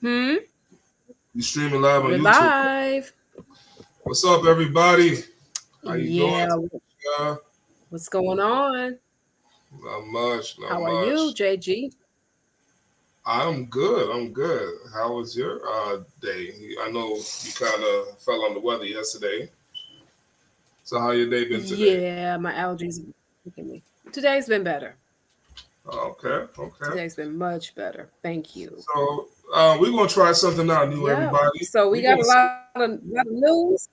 You streaming live on We're YouTube. live. What's up, everybody? How you Yeah. doing? What's going on? Not much. Not How are you, much. JG? I'm good. I'm good. How was your day? I know you kind of fell on the weather yesterday. So how your day been today? Yeah, my allergies are kicking me. Today's been better. Okay. Okay. Today's been much better. Thank you. So we're gonna try something out new, Yeah. everybody. So we We're got gonna a see. lot of news.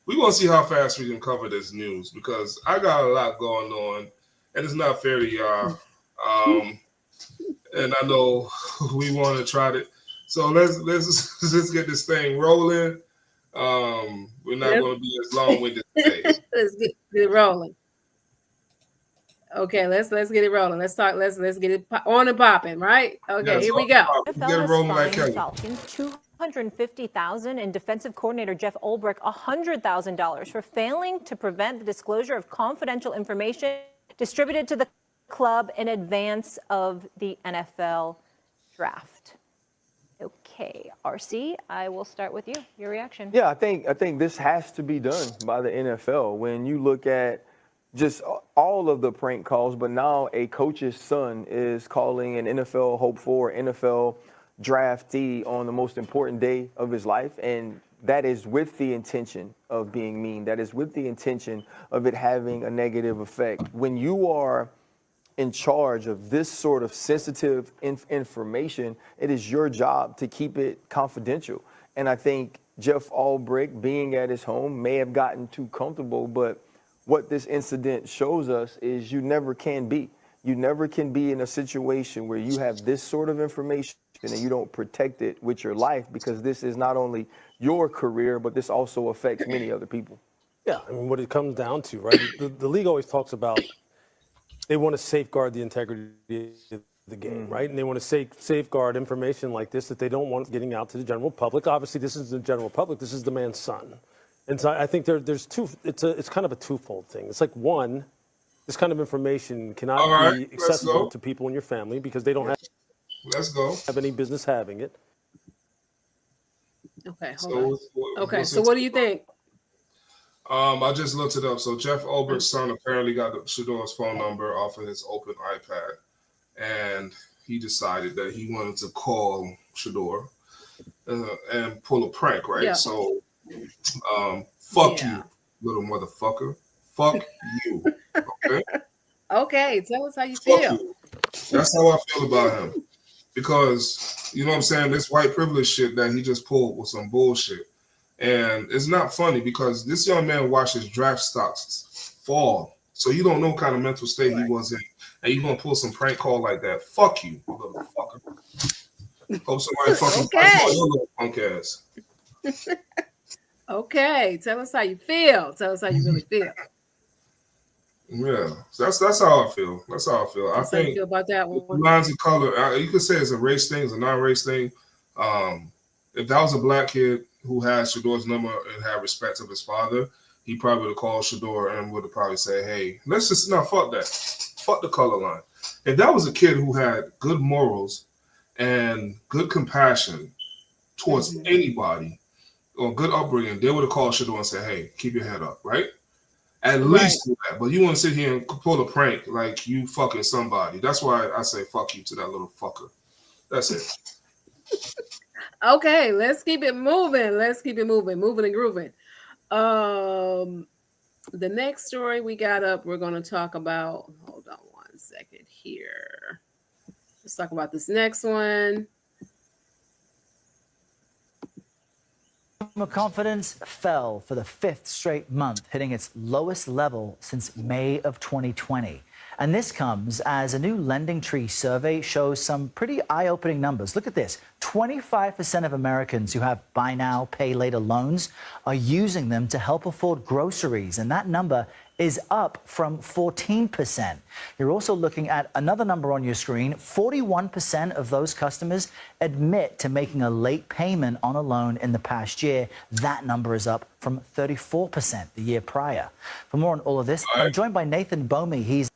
We're gonna see how fast we can cover this news because I got a lot going on, and it's not fair to y'all. Um, and I know we want to try to. So let's get this thing rolling. We're not Yep. going to be as long winded today. Let's get it rolling. Okay, let's get it rolling. Let's talk. Let's get it on and popping. Right? Okay, Yes, here we go. get it rolling like Kelly. Falcons $250,000 and defensive coordinator Jeff Ulbrich $100,000 for failing to prevent the disclosure of confidential information distributed to the club in advance of the NFL draft. Okay, RC, I will start with you. Your reaction? Yeah, I think this has to be done by the NFL. When you look at just all of the prank calls, but now a coach's son is calling an NFL hopeful, NFL draftee on the most important day of his life, and that is with the intention of being mean. That is with the intention of it having a negative effect. When you are in charge of this sort of sensitive information, it is your job to keep it confidential. And I think Jeff Ulbrich, being at his home, may have gotten too comfortable, but what this incident shows us is you never can be. You never can be in a situation where you have this sort of information and you don't protect it with your life, because this is not only your career, but this also affects many other people. Yeah, I mean, what it comes down to, right? The league always talks about they want to safeguard the integrity of the game, right? And they want to safeguard information like this that they don't want getting out to the general public. Obviously, this is the general public. This is the man's son. And so I think there's two. It's kind of a twofold thing. It's like, one, this kind of information cannot be accessible to people in your family because they don't have any business having it. Okay, hold on. Okay, so what do you think? I just looked it up. So Jeff Ulbrich's son apparently got Shador's phone number off of his open iPad, and he decided that he wanted to call Shador and pull a prank, right? Yeah. So, fuck you, little motherfucker. Fuck you. Okay. Okay, tell us how you Fuck feel. you. That's how I feel about him, because you know what I'm saying. This white privilege shit that he just pulled was some bullshit. And it's not funny because this young man watched his draft stocks fall. So you don't know what kind of mental state he was in. And you're going to pull some prank call like that. Fuck you, motherfucker. Hope somebody fucking your little punk ass. Okay, tell us how you feel. Tell us how you really feel. Yeah, that's how I feel. That's how I feel. That's I think how you feel about that one. lines of color, you could say it's a race thing, it's a non-race thing. If that was a black kid who had Shador's number and had respect of his father, he probably would have called Shador and would have probably said, hey, let's just not fuck that. Fuck the color line. If that was a kid who had good morals and good compassion towards anybody or good upbringing, they would have called Shador and said, hey, keep your head up, right? At least do that. But you want to sit here and pull a prank like you fucking somebody. That's why I say fuck you to that little fucker. That's it. Okay, let's keep it moving. Let's keep it moving and grooving. The next story we got up, we're going to talk about. Hold on one second here. Let's talk about this next one. Consumer confidence fell for the fifth straight month, hitting its lowest level since May of 2020. And this comes as a new LendingTree survey shows some pretty eye-opening numbers. Look at this. 25% of Americans who have buy now, pay later loans are using them to help afford groceries. And that number is up from 14%. You're also looking at another number on your screen. 41% of those customers admit to making a late payment on a loan in the past year. That number is up from 34% the year prior. For more on all of this, I'm joined by Nathan Bomey. He's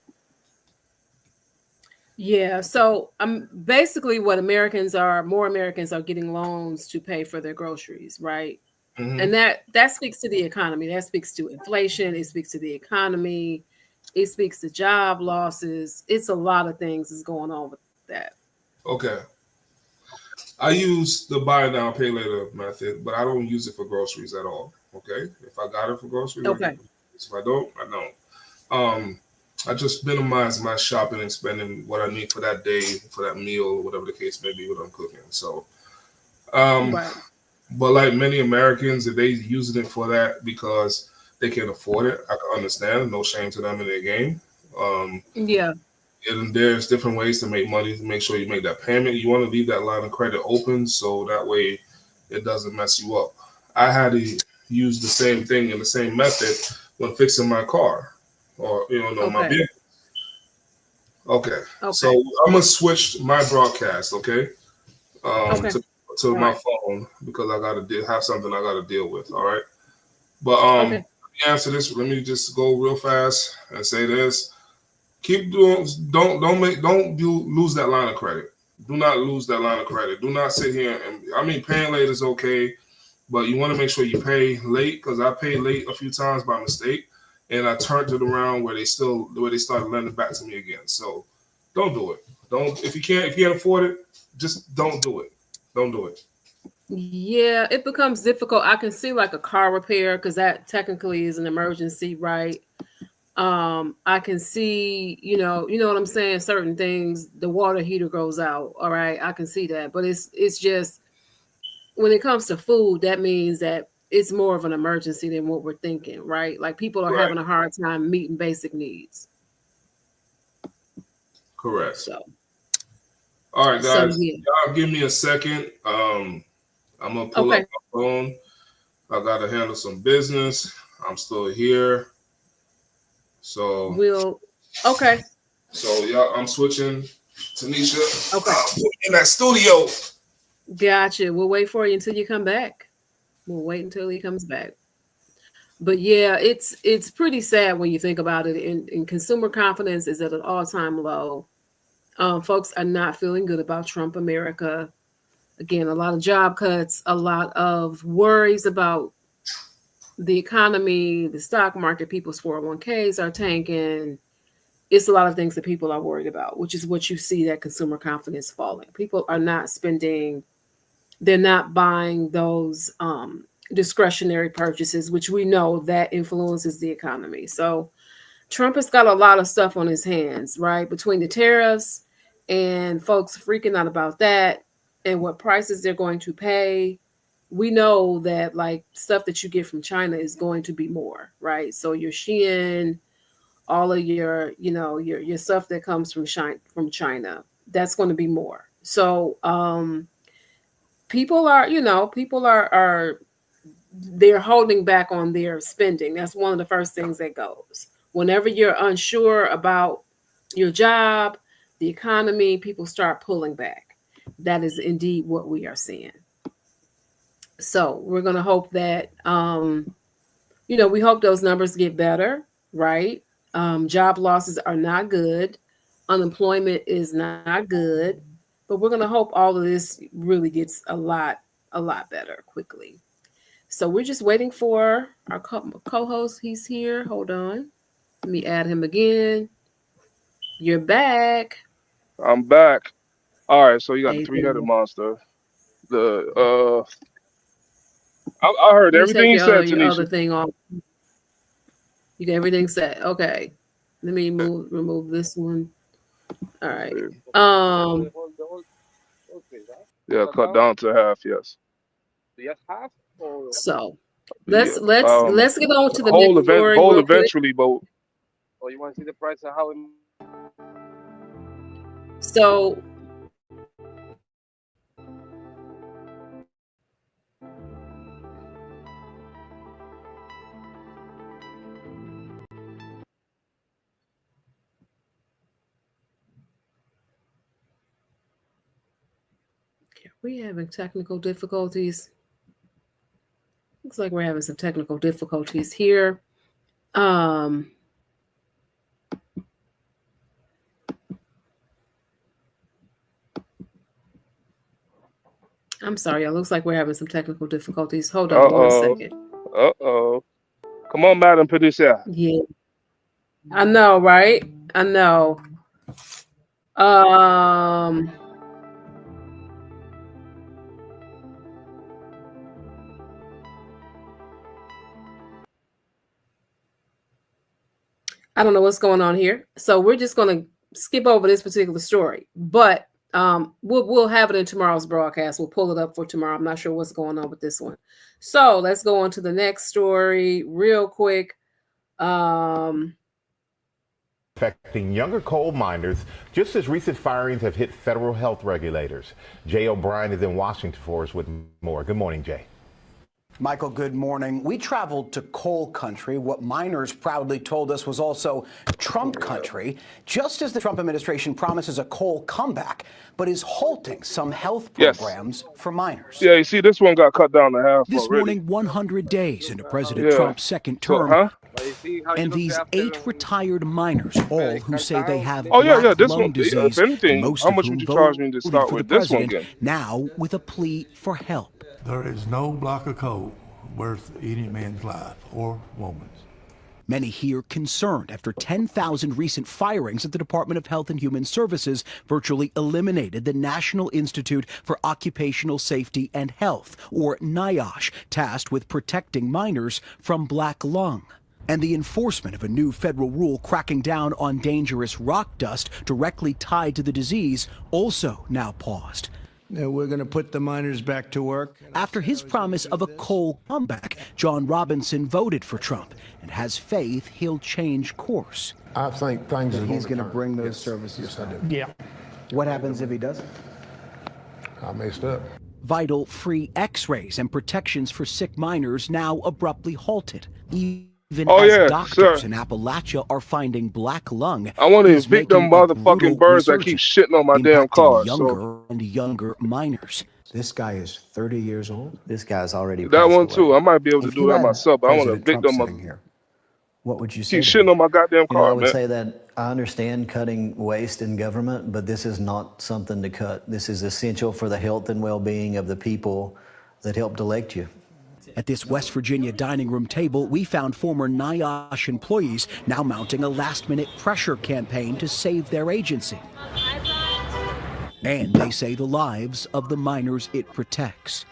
Yeah, so basically what more Americans are getting loans to pay for their groceries, right? Hmm. And that speaks to the economy. That speaks to inflation. It speaks to the economy. It speaks to job losses. It's a lot of things is going on with that. Okay. I use the buy now, pay later method, but I don't use it for groceries at all. Okay. If I got it for groceries, I get Okay. it. If I don't, I don't. Um, I just minimize my shopping and spending what I need for that day, for that meal, whatever the case may be, what I'm cooking. So, um, Right. but like many Americans, if they using it for that because they can afford it, I can understand. No shame to them in their game. Um, Yeah. and there's different ways to make money to make sure you make that payment. You want to leave that line of credit open so that way it doesn't mess you up. I had to use the same thing in the same method when fixing my car or no my Okay. vehicle. Okay, so Okay. I'm gonna switch my broadcast. Okay, Okay. to All my right. phone because I gotta have something I gotta deal with. All right, but let Okay. me answer this. Let me just go real fast and say this. Keep doing. Don't lose that line of credit. Do not lose that line of credit. Do not sit here and I mean paying late is okay, but you want to make sure you pay late because I paid late a few times by mistake, and I turned it around where they started lending back to me again. So don't do it. Don't if you can't afford it, just don't do it. Don't do it. Yeah, it becomes difficult. I can see like a car repair because that technically is an emergency, right? I can see, you know what I'm saying, certain things, the water heater goes out, all right? I can see that. But it's just when it comes to food, that means that it's more of an emergency than what we're thinking, right? Like people are Right. having a hard time meeting basic needs. Correct. So, All right, so guys. yeah. Y'all give me a second. I'm gonna pull up Okay. my phone. I gotta handle some business. I'm still here. So We'll okay. y'all, I'm switching. Tanisha, Okay. put me in that studio. Gotcha. We'll wait for you until you come back. We'll wait until he comes back. But yeah, it's pretty sad when you think about it. And consumer confidence is at an all-time low. Folks are not feeling good about Trump America. Again, a lot of job cuts, a lot of worries about the economy, the stock market, people's 401ks are tanking. It's a lot of things that people are worried about, which is what you see that consumer confidence falling. People are not spending, they're not buying those discretionary purchases, which we know that influences the economy. So Trump has got a lot of stuff on his hands, right? Between the tariffs and folks freaking out about that and what prices they're going to pay. We know that like stuff that you get from China is going to be more, right? So your Shein, all of your, your stuff that comes from China, that's going to be more. So people are they're holding back on their spending. That's one of the first things that goes. Whenever you're unsure about your job, the economy, people start pulling back. That is indeed what we are seeing. So we're going to hope that, we hope those numbers get better, right? Job losses are not good. Unemployment is not good. But we're going to hope all of this really gets a lot better quickly. So we're just waiting for our co-host. He's here. Hold on. Let me add him again. You're back. I'm back. All right, so you got the Hey three-headed there. monster. The I heard Let me everything take you said, your other Tanisha. thing off. You got everything set. Okay. Let me remove this one. All right. Yeah, cut down to half. Yes. So let's Yeah. let's let's get on to the Whole next event, story whole real quick. eventually, but So we having technical difficulties. Looks like we're having some technical difficulties here. Um I'm sorry, y'all. Looks like we're having some technical difficulties. Hold on one Uh-oh. second. Uh-oh. Come on, Madam Producer. Yeah, I know, right? I know. I don't know what's going on here. So we're just going to skip over this particular story, but we'll have it in tomorrow's broadcast. We'll pull it up for tomorrow. I'm not sure what's going on with this one. So let's go on to the next story real quick. Affecting younger coal miners, just as recent firings have hit federal health regulators. Jay O'Brien is in Washington for us with more. Good morning, Jay. Michael, good morning. We traveled to coal country, what miners proudly told us was also Trump country, just as the Trump administration promises a coal comeback, but is halting some health programs for miners. Yeah, you see, this one got cut down to half This already. morning, 100 days into President Trump's second term, and these 8 retired miners, all who say they have black this lung one. disease, If anything, most how of much whom would you charge me to voted start for with the this one president, again? now with a plea for help. There is no block of coal worth any man's life or woman's. Many here concerned after 10,000 recent firings at the Department of Health and Human Services virtually eliminated the National Institute for Occupational Safety and Health, or NIOSH, tasked with protecting miners from black lung. And the enforcement of a new federal rule cracking down on dangerous rock dust directly tied to the disease also now paused. We're going to put the miners back to work. After his promise of a coal comeback, John Robinson voted for Trump and has faith he'll change course. I think things are He's going to turn. bring those Yes. services. Yes, I do. Yeah. What happens if he doesn't? I messed up. Vital free x-rays and protections for sick miners now abruptly halted. Even as doctors in Appalachia are finding black lung. I want to is evict them making a motherfucking brutal birds that keep resurgence, shitting on my damn impacting car. Younger So and younger miners. This guy is 30 years old. This guy's already that one passed too. away. I might be able to If do you that had myself, but I want to President evict Trump them. sitting here, what would you say? Keep to shitting him? on my goddamn You know, car, I would man. say that I understand cutting waste in government, but this is not something to cut. This is essential for the health and well-being of the people that helped elect you. At this West Virginia dining room table, we found former NIOSH employees now mounting a last-minute pressure campaign to save their agency. And they say the lives of the miners it protects.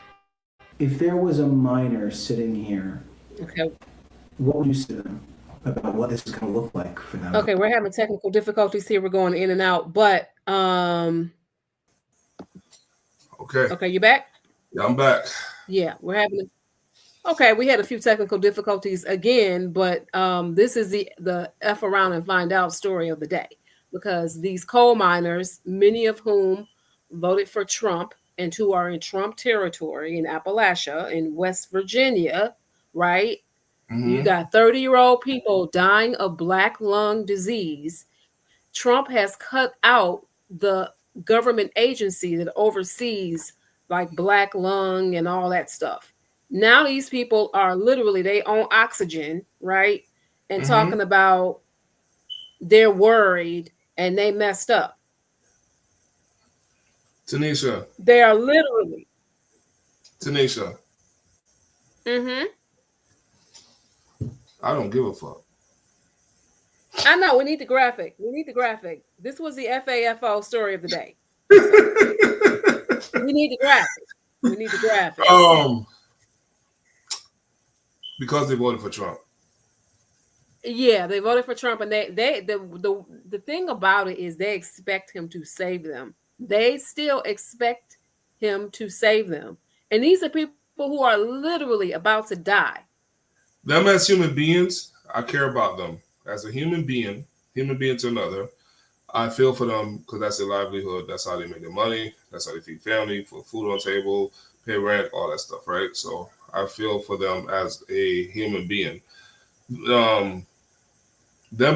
If there was a miner sitting here, Okay. what would you say to them about what this is going to look like for them? Okay, we're having technical difficulties here. We're going in and out, but Okay, you back? yeah, I'm back. Yeah, we're having. Okay, we had a few technical difficulties again, but this is the F around and find out story of the day, because these coal miners, many of whom voted for Trump and who are in Trump territory in Appalachia, in West Virginia, right? You got 30-year-old people dying of black lung disease. Trump has cut out the government agency that oversees like black lung and all that stuff. Now these people are literally, they own oxygen, right? And talking about they're worried and they messed up. Tanisha. They are literally. Tanisha. I don't give a fuck. I know, we need the graphic. We need the graphic. This was the FAFO story of the day. We need the graphic. We need the graphic. Because they voted for Trump. Yeah, they voted for Trump, and the thing about it is they expect him to save them. They still expect him to save them. And these are people who are literally about to die. Them as human beings, I care about them. As a human being to another, I feel for them because that's their livelihood. That's how they make their money. That's how they feed family, put food on table, pay rent, all that stuff, right? So I feel for them as a human being. Them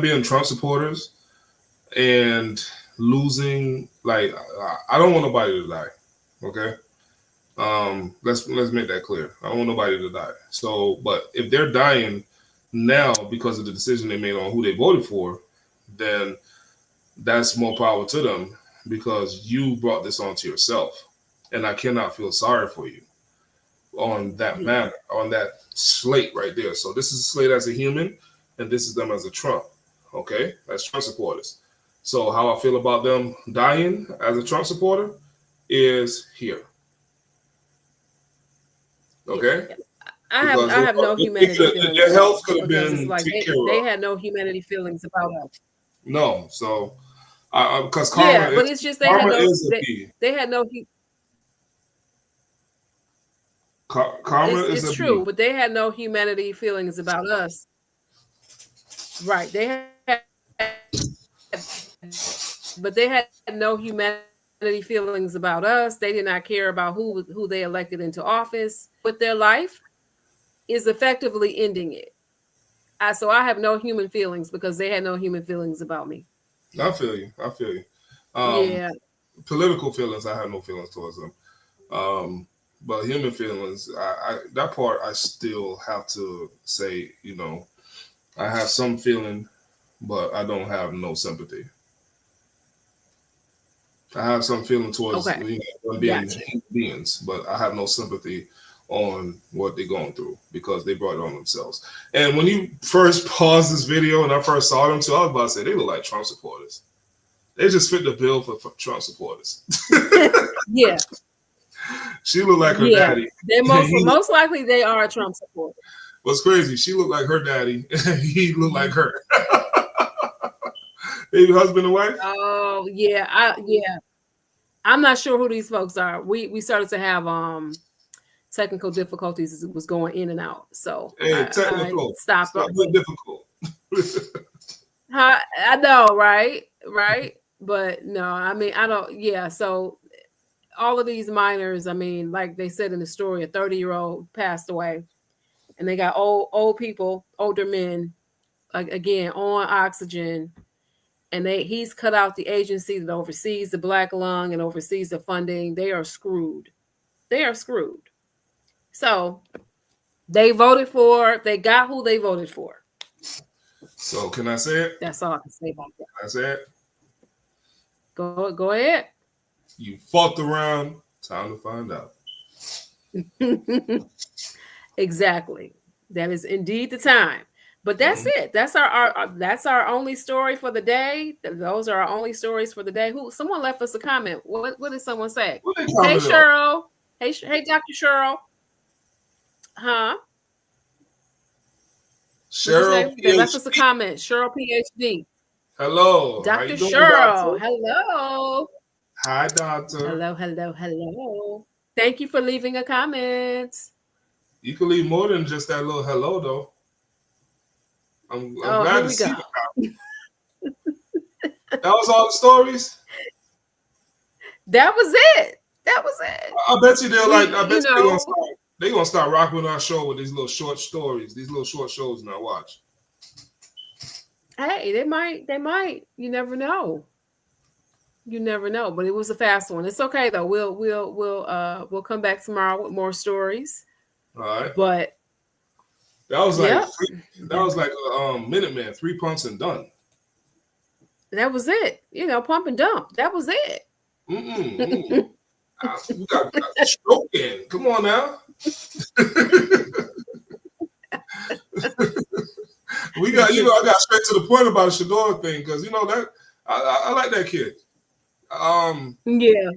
being Trump supporters and losing, like, I don't want nobody to die, okay? Let's make that clear. I don't want nobody to die. So, but if they're dying now because of the decision they made on who they voted for, then that's more power to them because you brought this onto yourself. and I cannot feel sorry for you on that matter, on that slate right there. So this is a slate as a human, and this is them as a Trump. Okay, as Trump supporters. So how I feel about them dying as a Trump supporter is here. Okay. I have no humanity feelings. Their health could have because been it's like they had no humanity feelings about us. No, so because karma, but it's just they had no. Karma is it's true, but they had no humanity feelings about us. Right, but they had no humanity feelings about us. They did not care about who they elected into office. But their life is effectively ending it. So I have no human feelings because they had no human feelings about me. I feel you. Yeah. Political feelings, I have no feelings towards them. But human feelings, that part I still have to say, I have some feeling, but I don't have no sympathy. I have some feeling towards them being human beings, but I have no sympathy on what they're going through because they brought it on themselves. And when you first paused this video and I first saw them too, I was about to say they look like Trump supporters. They just fit the bill for Trump supporters. Yeah. She looked like her daddy. They're most likely they are a Trump supporter. What's crazy, she looked like her daddy, and he looked like her. Maybe husband and wife? Oh, yeah. I'm not sure who these folks are. We started to have technical difficulties as it was going in and out. So technical. Stop being difficult. I know, right? But no, I mean, I don't. Yeah, so all of these minors, I mean, like they said in the story, a 30-year-old passed away, and they got old people, older men, again on oxygen, and he's cut out the agency that oversees the Black Lung and oversees the funding. They are screwed. So they voted for. They got who they voted for. So can I say it? That's all I can say about that. Can I say it? Go ahead. You fucked around. Time to find out. Exactly. That is indeed the time. But that's it. That's our only story for the day. Those are our only stories for the day. Someone left us a comment. What did someone say? Hey Cheryl. Hey Dr. Cheryl. Huh? Cheryl. They left us a comment. Cheryl PhD. Hello. Dr. Cheryl. Hello. Hi, doctor. Hello. Thank you for leaving a comment. You can leave more than just that little hello, though. I'm glad to see the comment. That was all the stories? That was it. I bet you they're gonna start rocking with our show with these little short stories, these little short shows now. Watch. Hey, they might. You never know. But it was a fast one. It's okay though. We'll come back tomorrow with more stories. All right. But that was like Minuteman, 3 pumps and done. That was it. Pump and dump. That was it. We got stroking. Come on now. I got straight to the point about the Shador thing because that I like that kid. Yeah,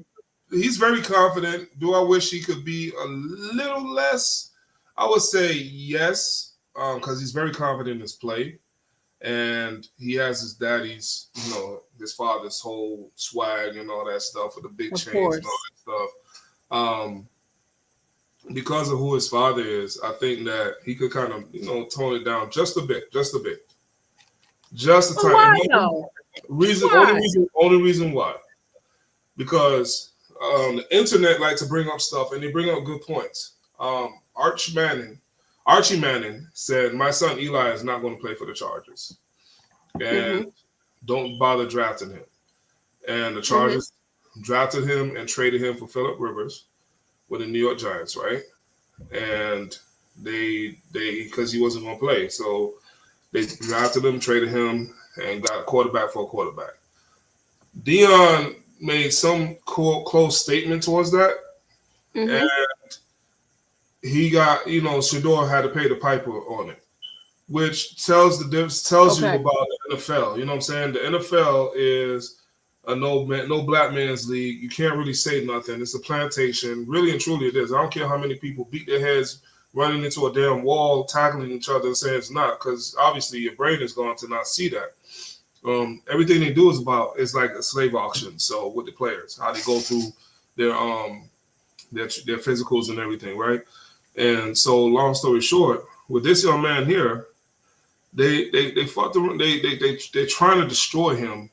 he's very confident. Do I wish he could be a little less? I would say yes, because he's very confident in his play, and he has his daddy's, his father's whole swag and all that stuff with the big chains and all that stuff. Because of who his father is, I think that he could kind of, tone it down just a bit. Just a tiny. Why though? Only reason why. Because the internet like to bring up stuff, and they bring up good points. Archie Manning said, "My son Eli is not going to play for the Chargers, and don't bother drafting him." And the Chargers drafted him and traded him for Phillip Rivers with the New York Giants, right? And they because he wasn't going to play, so they drafted him, traded him, and got a quarterback for a quarterback. Deion made some close statement towards that, Mhm. And he got, Shador had to pay the piper on it, which tells you Okay. about the NFL. You know what I'm saying? The NFL is a no black man's league. You can't really say nothing. It's a plantation. Really and truly, it is. I don't care how many people beat their heads running into a damn wall, tackling each other, and saying it's not, because obviously your brain is going to not see that. Everything they do is like a slave auction. So with the players, how they go through their physicals and everything, right? And so, long story short, with this young man here, they fought they're trying to destroy him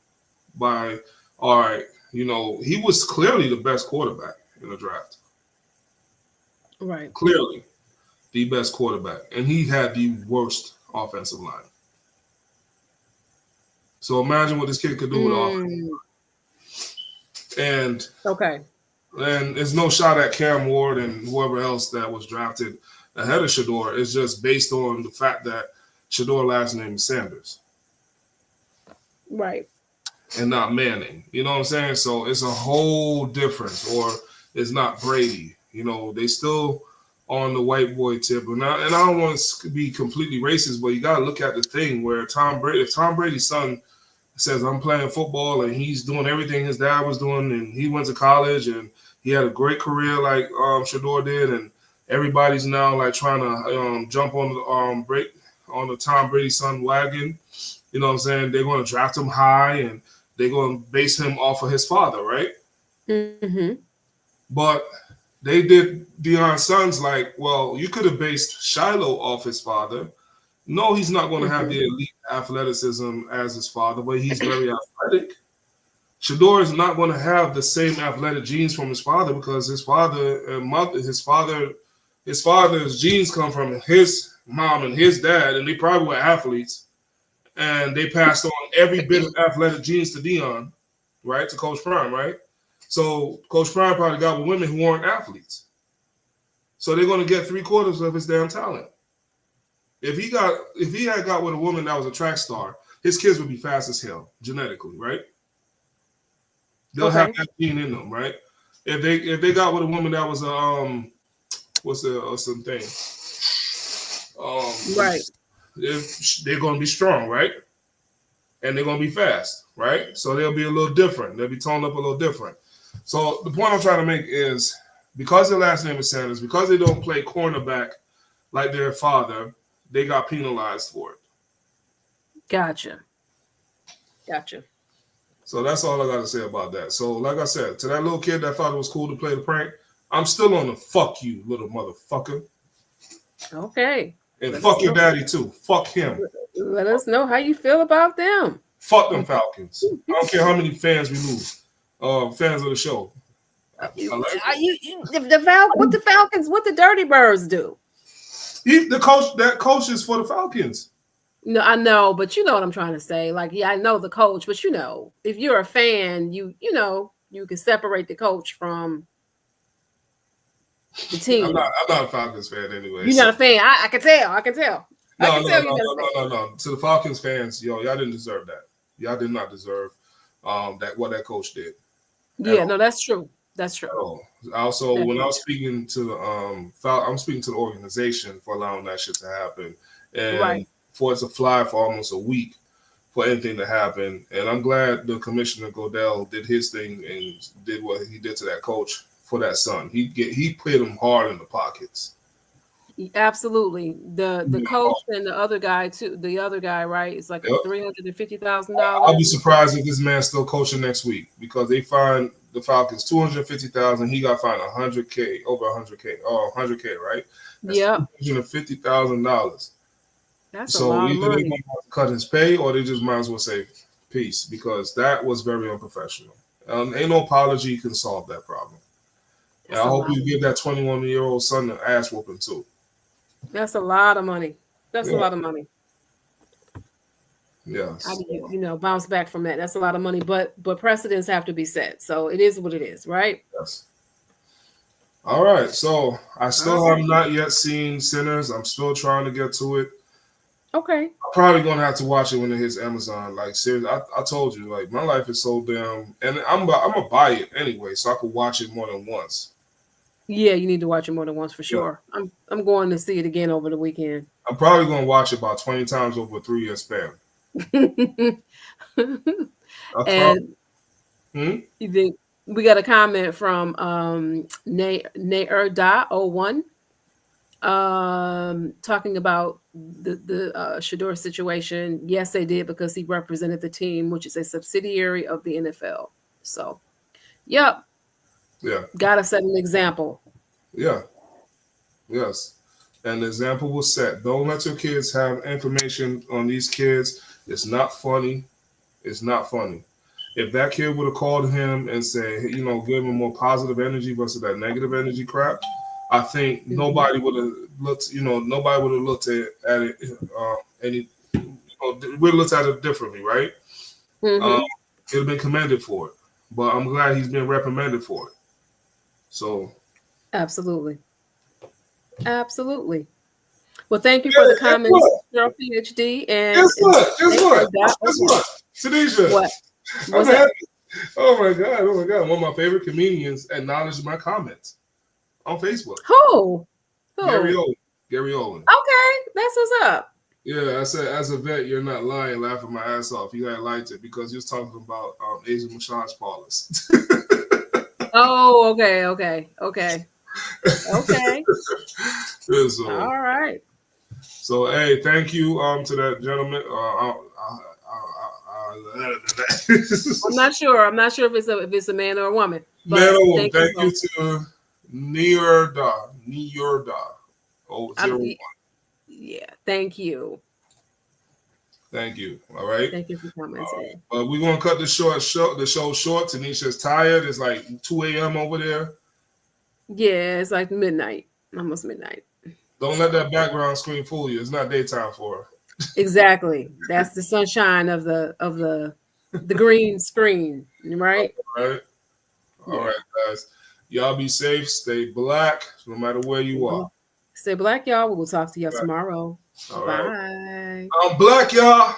by, all right, he was clearly the best quarterback in the draft. Right. Clearly the best quarterback, and he had the worst offensive line. So imagine what this kid could do with offense. And okay. And there's no shot at Cam Ward and whoever else that was drafted ahead of Shador. It's just based on the fact that Shador's last name is Sanders. Right. And not Manning. You know what I'm saying? So it's a whole difference. Or it's not Brady. They still on the white boy tip. And I don't want to be completely racist, but you got to look at the thing where if Tom Brady's son says, I'm playing football and he's doing everything his dad was doing, and he went to college and he had a great career like Shador did, and everybody's now like trying to jump on the Tom Brady son wagon. You know what I'm saying? They're going to draft him high and they're going to base him off of his father, right? Mm-hmm. But they did Deion's sons like, well, you could have based Shiloh off his father. No, he's not going to have the elite athleticism as his father, but he's very athletic. Shador is not going to have the same athletic genes from his father, because his father and mother, his father's genes come from his mom and his dad, and they probably were athletes, and they passed on every bit of athletic genes to Deion, right? To Coach Prime, right? So Coach Prime probably got with women who weren't athletes. So they're going to get 3/4 of his damn talent. If he had got with a woman that was a track star, his kids would be fast as hell genetically, right? They'll have that gene in them, right? If they got with a woman that was right, they're gonna be strong, right? And they're gonna be fast, right? So they'll be a little different. They'll be toned up a little different. So the point I'm trying to make is, because their last name is Sanders, because they don't play cornerback like their father, they got penalized for it. Gotcha. So that's all I got to say about that. So like I said, to that little kid that thought it was cool to play the prank, I'm still on the fuck you, little motherfucker. Okay. And fuck your daddy too. Fuck him. Let us know how you feel about them. Fuck them Falcons. I don't care how many fans we lose. Fans of the show. What the Falcons, what the Dirty Birds do? That coach is for the Falcons. No, I know, but you know what I'm trying to say. Like, yeah, I know the coach, but if you're a fan, you can separate the coach from the team. I'm not a Falcons fan anyway. You're not a fan. I can tell. No. To the Falcons fans, y'all didn't deserve that. Y'all did not deserve what that coach did. Yeah, no, that's true. That's true. Also, when I was speaking to I'm speaking to the organization for allowing that shit to happen, and for it to fly for almost a week for anything to happen. And I'm glad the Commissioner Goodell did his thing and did what he did to that coach for that son. He played him hard in the pockets. Absolutely. The coach and the other guy too. The other guy, right? It's like $350,000. I'll be surprised if this man's still coaching next week, because they fined the Falcons $250,000. He got fined $100K, over $100K. Oh, $100K, right? That's $250,000. That's a lot of either money. they're going to cut his pay, or they just might as well say peace, because that was very unprofessional. Ain't no apology can solve that problem. And I hope you give that 21-year-old son an ass whooping too. That's a lot of money. That's a lot of money. Yes. How do you bounce back from that? That's a lot of money, but precedents have to be set. So it is what it is, right? Yes. All right. So I still have not yet seen Sinners. I'm still trying to get to it. Okay. I'm probably gonna have to watch it when it hits Amazon. Like, seriously, I told you, like, my life is so damn, and I'm gonna buy it anyway, so I could watch it more than once. Yeah, you need to watch it more than once for sure. I'm going to see it again over the weekend. I'm probably going to watch it about 20 times over a 3-year span. And then we got a comment from Nair.01 talking about the Shador situation. Yes, they did, because he represented the team, which is a subsidiary of the NFL. So, yep. Yeah. Gotta set an example. Yeah. Yes. And the example was set. Don't let your kids have information on these kids. It's not funny. It's not funny. If that kid would have called him and say, you know, give him more positive energy versus that negative energy crap, I think nobody would have looked, nobody would have looked at it we'd looked at it differently, right? It'd have been commended for it. But I'm glad he's been reprimanded for it. So Absolutely. Well, thank you for the comments, Girl PhD. And guess what? Tanisha. What? I'm happy. Oh my God. One of my favorite comedians acknowledged my comments on Facebook. Who? Gary Owen. Okay, that's what's up. Yeah, I said, as a vet, you're not lying, laughing my ass off. You had liked it because you was talking about Asian massage parlors. Oh, okay. Yeah, so, all right. So, hey, thank you to that gentleman. I'm not sure if it's a man or a woman. Man or woman. Thank you to Neorda. 001. Yeah, thank you. Thank you. All right. Thank you for commenting. But we're gonna cut the show short. Tanisha's tired. It's like 2 a.m. over there. Yeah, it's like midnight, almost midnight. Don't let that background screen fool you. It's not daytime for her. Exactly. That's the sunshine of the green screen, right? All right, guys. Y'all be safe. Stay black, no matter where you are. Stay black, y'all. We will talk to y'all tomorrow. All Bye. right. I'm black, y'all.